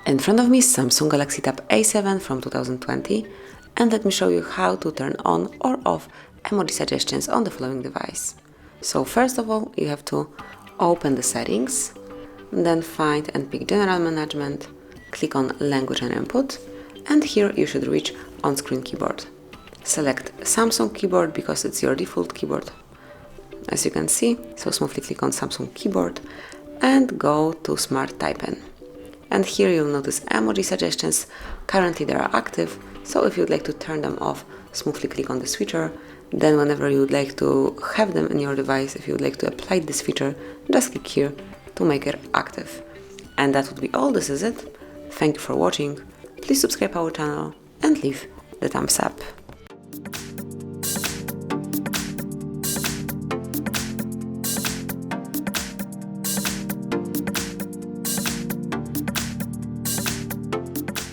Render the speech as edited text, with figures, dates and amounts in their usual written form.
In front of me is Samsung Galaxy Tab A7 from 2020, and let me show you how to turn on or off emoji suggestions on the following device. So first of all, you have to open the settings, then find and pick General Management, click on Language and Input, and here you should reach on-screen keyboard. Select Samsung keyboard because it's your default keyboard, as you can see, so smoothly click on Samsung keyboard and go to Smart Type-In. And here you'll notice emoji suggestions. Currently they are active, so if you'd like to turn them off, smoothly click on this feature. Then whenever you would like to have them in your device, if you would like to apply this feature, just click here to make it active. And that would be all. This is it. Thank you for watching. Please subscribe our channel and leave the thumbs up.